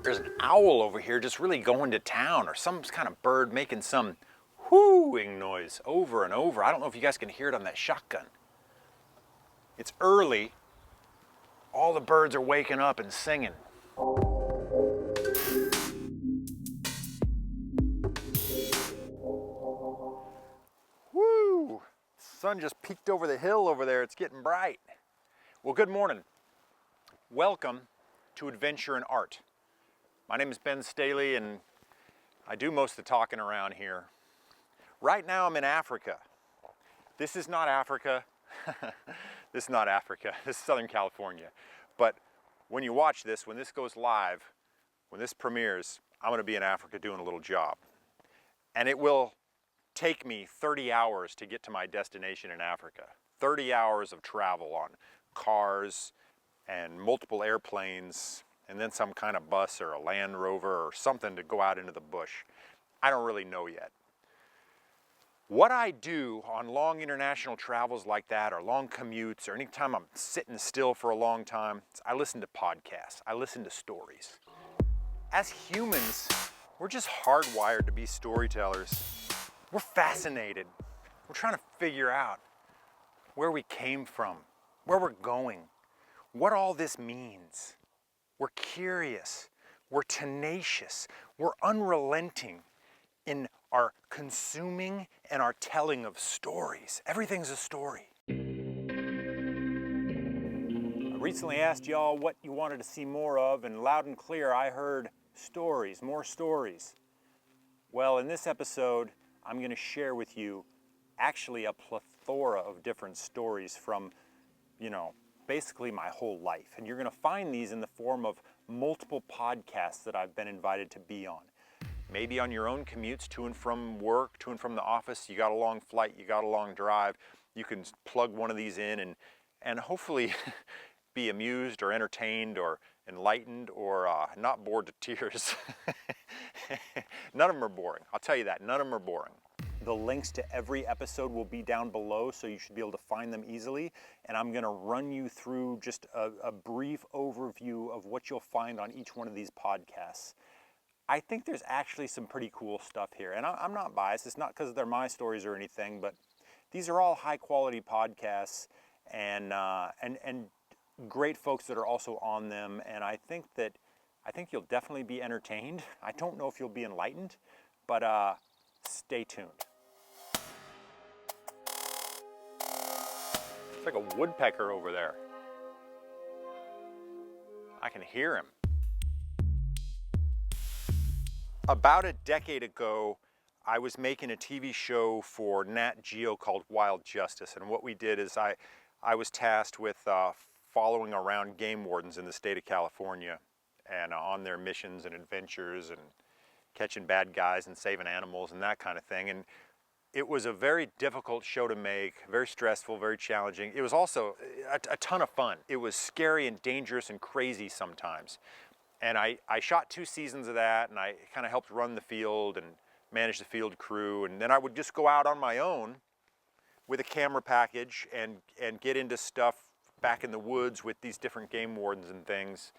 There's an owl over here just really going to town, or some kind of bird making some whooing noise over and over. I don't know if you guys can hear it on that shotgun. It's early. All the birds are waking up and singing. Woo! The sun just peeked over the hill over there. It's getting bright. Well, good morning. Welcome to Adventure in Art. My name is Ben Staley, and I do most of the talking around here. Right now I'm in Africa. This is not Africa. This is not Africa. This is Southern California. But when you watch this, when this goes live, when this premieres, I'm going to be in Africa doing a little job. And it will take me 30 hours to get to my destination in Africa. 30 hours of travel on cars and multiple airplanes, and then some kind of bus or a Land Rover or something to go out into the bush. I don't really know yet. What I do on long international travels like that, or long commutes, or anytime I'm sitting still for a long time, is I listen to podcasts. I listen to stories. As humans, we're just hardwired to be storytellers. We're fascinated. We're trying to figure out where we came from, where we're going, what all this means. We're curious, we're tenacious, we're unrelenting in our consuming and our telling of stories. Everything's a story. I recently asked y'all what you wanted to see more of, and loud and clear I heard stories, more stories. Well, in this episode, I'm going to share with you actually a plethora of different stories from, basically my whole life. And you're going to find these in the form of multiple podcasts that I've been invited to be on. Maybe on your own commutes to and from work, to and from the office, you got a long flight, you got a long drive, you can plug one of these in and hopefully be amused or entertained or enlightened or not bored to tears. None of them are boring. I'll tell you that, none of them are boring. The links to every episode will be down below, so you should be able to find them easily. And I'm going to run you through just a brief overview of what you'll find on each one of these podcasts. I think there's actually some pretty cool stuff here. And I'm not biased. It's not because they're my stories or anything, but these are all high quality podcasts and great folks that are also on them. And I think you'll definitely be entertained. I don't know if you'll be enlightened, but stay tuned. It's like a woodpecker over there. I can hear him. About a decade ago, I was making a TV show for Nat Geo called Wild Justice. And what we did is I was tasked with following around game wardens in the state of California and on their missions and adventures and catching bad guys and saving animals and that kind of thing. And it was a very difficult show to make, very stressful, very challenging. It was also a ton of fun. It was scary and dangerous and crazy sometimes. And I shot 2 seasons of that, and I kind of helped run the field and manage the field crew. And then I would just go out on my own with a camera package and get into stuff back in the woods with these different game wardens and things.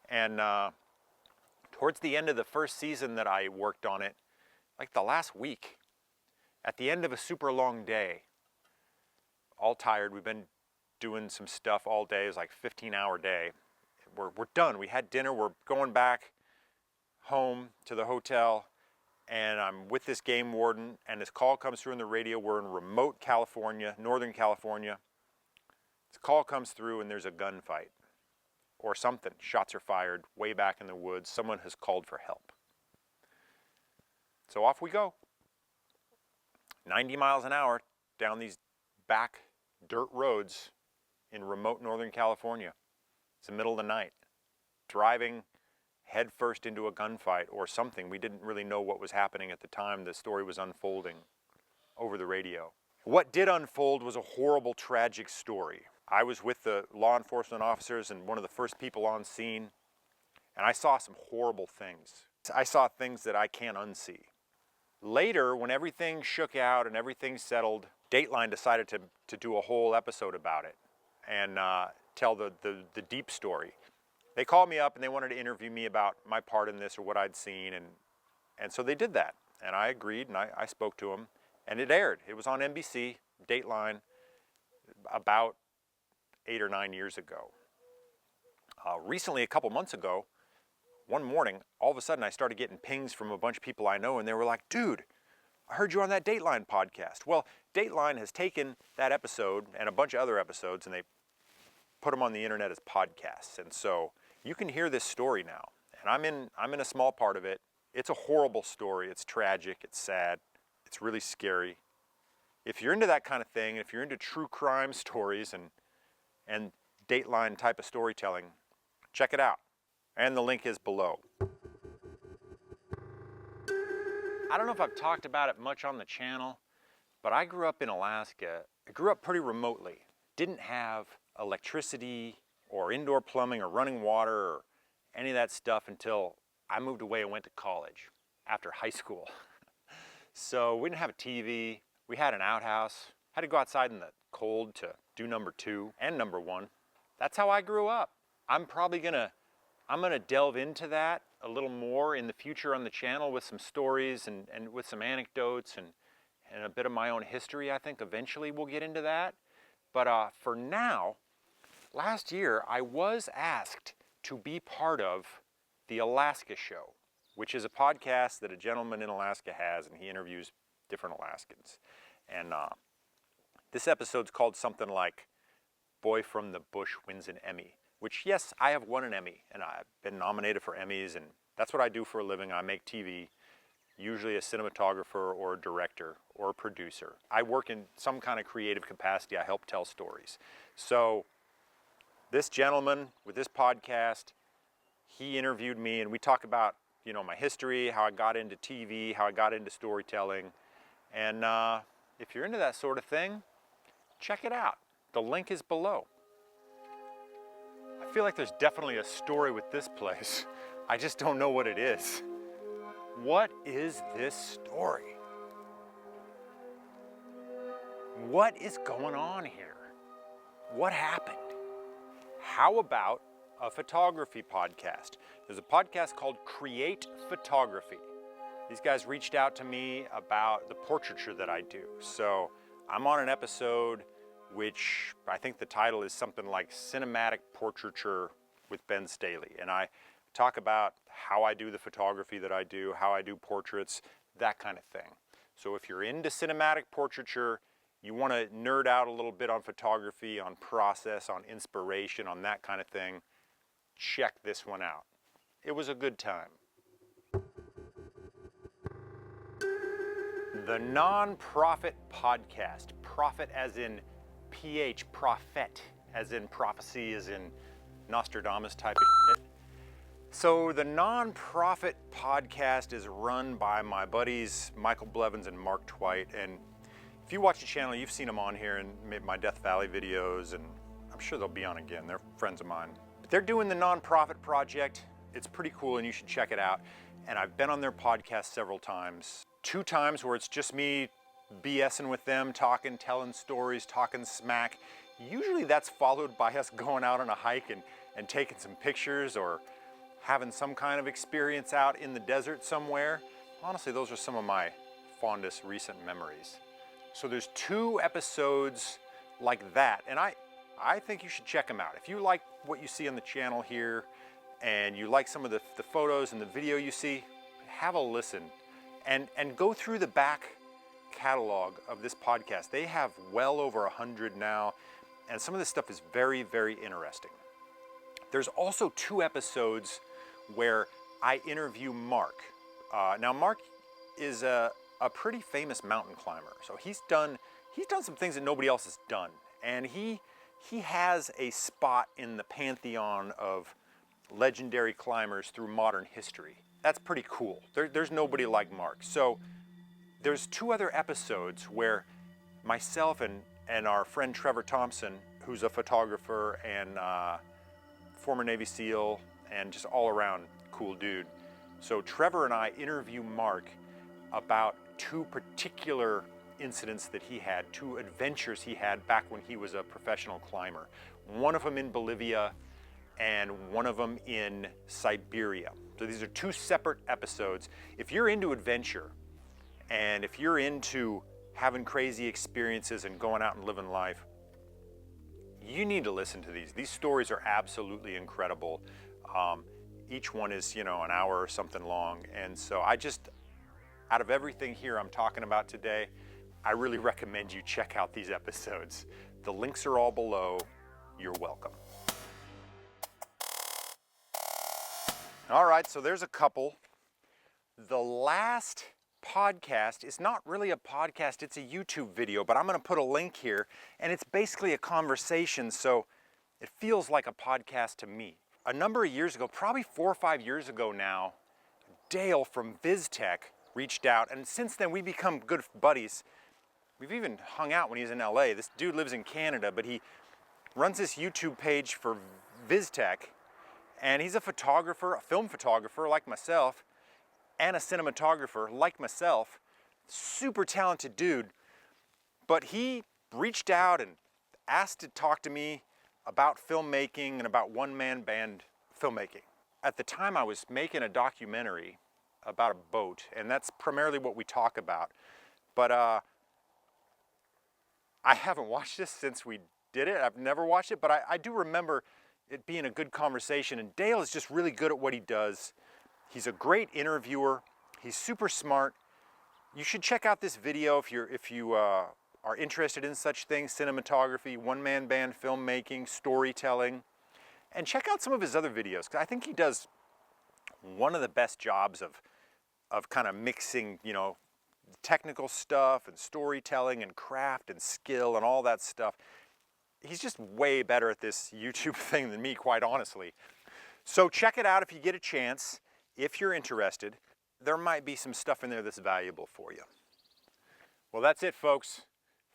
And towards the end of the first season that I worked on it, like the last week, at the end of a super long day, all tired, we've been doing some stuff all day, it was like a 15-hour day. We're done, we had dinner, we're going back home to the hotel, and I'm with this game warden, and this call comes through on the radio. We're in remote California, Northern California. This call comes through and there's a gunfight or something. Shots are fired way back in the woods. Someone has called for help. So off we go. 90 miles an hour down these back dirt roads in remote Northern California. It's the middle of the night. Driving headfirst into a gunfight or something. We didn't really know what was happening at the time. The story was unfolding over the radio. What did unfold was a horrible, tragic story. I was with the law enforcement officers and one of the first people on scene, and I saw some horrible things. I saw things that I can't unsee. Later, when everything shook out and everything settled, Dateline decided to do a whole episode about it and tell the deep story. they called me up and they wanted to interview me about my part in this or what I'd seen, and so they did that. And I agreed, and I spoke to them, and it aired. It was on NBC, Dateline, about 8 or 9 years ago. Recently, a couple months ago, one morning, all of a sudden I started getting pings from a bunch of people I know, and they were like, dude, I heard you on that Dateline podcast. Well, Dateline has taken that episode and a bunch of other episodes, and they put them on the internet as podcasts. And so you can hear this story now. And I'm in a small part of it. It's a horrible story. It's tragic. It's sad. It's really scary. If you're into that kind of thing, if you're into true crime stories and Dateline type of storytelling, check it out. And the link is below. I don't know if I've talked about it much on the channel, but I grew up in Alaska. I grew up pretty remotely. Didn't have electricity or indoor plumbing or running water or any of that stuff until I moved away and went to college after high school. So we didn't have a TV. We had an outhouse. Had to go outside in the cold to do number 2 and number 1. That's how I grew up. I'm gonna delve into that a little more in the future on the channel with some stories and with some anecdotes and a bit of my own history. I think eventually we'll get into that. But for now, last year I was asked to be part of the Alaska Show, which is a podcast that a gentleman in Alaska has, and he interviews different Alaskans. And this episode's called something like Boy from the Bush Wins an Emmy, which, yes, I have won an Emmy, and I've been nominated for Emmys, and that's what I do for a living. I make TV, usually a cinematographer or a director or a producer. I work in some kind of creative capacity. I help tell stories. So this gentleman with this podcast, he interviewed me, and we talk about, you know, my history, how I got into TV, how I got into storytelling. And if you're into that sort of thing, check it out. The link is below. I feel like there's definitely a story with this place. I just don't know what it is. What is this story? What is going on here? What happened? How about a photography podcast? There's a podcast called Create Photography. These guys reached out to me about the portraiture that I do. So I'm on an episode which I think the title is something like Cinematic Portraiture with Ben Staley. And I talk about how I do the photography that I do, how I do portraits, that kind of thing. So if you're into cinematic portraiture, you want to nerd out a little bit on photography, on process, on inspiration, on that kind of thing, check this one out. It was a good time. The Nonprofit Podcast. Prophet as in PH, prophet, as in prophecy, as in Nostradamus type of shit. So the Nonprofit Podcast is run by my buddies Michael Blevins and Mark Twite, and if you watch the channel, you've seen them on here and made my Death Valley videos, and I'm sure they'll be on again. They're friends of mine. But they're doing the Nonprofit Project. It's pretty cool, and you should check it out. And I've been on their podcast several times. 2 times where it's just me BSing with them, talking, telling stories, talking smack. Usually that's followed by us going out on a hike and taking some pictures or having some kind of experience out in the desert somewhere. Honestly, those are some of my fondest recent memories. So there's 2 episodes like that, and I think you should check them out. If you like what you see on the channel here, and you like some of the photos and the video you see, have a listen and go through the back catalog of this podcast. They have well over 100 now, and some of this stuff is very, very interesting. There's also 2 episodes where I interview Mark. Now Mark is a pretty famous mountain climber. So he's done some things that nobody else has done. And he has a spot in the pantheon of legendary climbers through modern history. That's pretty cool. There's nobody like Mark. So there's 2 other episodes where myself and our friend Trevor Thompson, who's a photographer and former Navy SEAL and just all around cool dude. So Trevor and I interview Mark about 2 particular incidents that he had, 2 adventures he had back when he was a professional climber. One of them in Bolivia, and one of them in Siberia. So these are two separate episodes. If you're into adventure and if you're into having crazy experiences and going out and living life, you need to listen to these. These stories are absolutely incredible. Each one is, an hour or something long. And so out of everything here I'm talking about today, I really recommend you check out these episodes. The links are all below. You're welcome. All right, so there's a couple. The last podcast is not really a podcast, it's a YouTube video, but I'm going to put a link here, and it's basically a conversation, so it feels like a podcast to me. A number of years ago, probably 4 or 5 years ago now, Dale from VizTech reached out, and since then we've become good buddies. We've even hung out when he was in LA. This dude lives in Canada, but he runs this YouTube page for VizTech, and he's a photographer, a film photographer like myself, and a cinematographer like myself. Super talented dude, but he reached out and asked to talk to me about filmmaking and about one-man band filmmaking. At the time I was making a documentary about a boat, and that's primarily what we talk about. But I haven't watched this since we did it. I've never watched it, but I do remember it being a good conversation, and Dale is just really good at what he does. He's a great interviewer. He's super smart. You should check out this video if you are interested in such things: cinematography, one-man band filmmaking, storytelling, and check out some of his other videos, because I think he does one of the best jobs of kind of mixing, technical stuff and storytelling and craft and skill and all that stuff. He's just way better at this YouTube thing than me, quite honestly. So check it out if you get a chance. If you're interested, there might be some stuff in there that's valuable for you. Well, that's it, folks.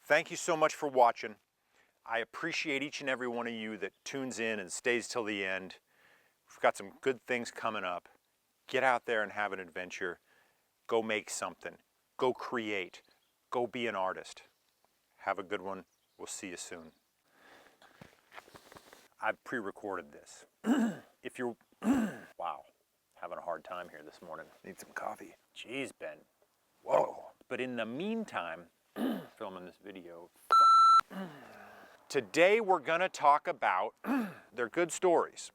Thank you so much for watching. I appreciate each and every one of you that tunes in and stays till the end. We've got some good things coming up. Get out there and have an adventure. Go make something. Go create. Go be an artist. Have a good one. We'll see you soon. I've pre-recorded this. If you're, wow, having a hard time here this morning. Need some coffee. Jeez, Ben. Whoa. But in the meantime, filming this video. Today we're gonna talk about, they're good stories.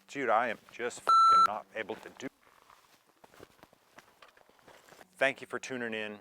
Dude, I am just fucking not able to do. Thank you for tuning in.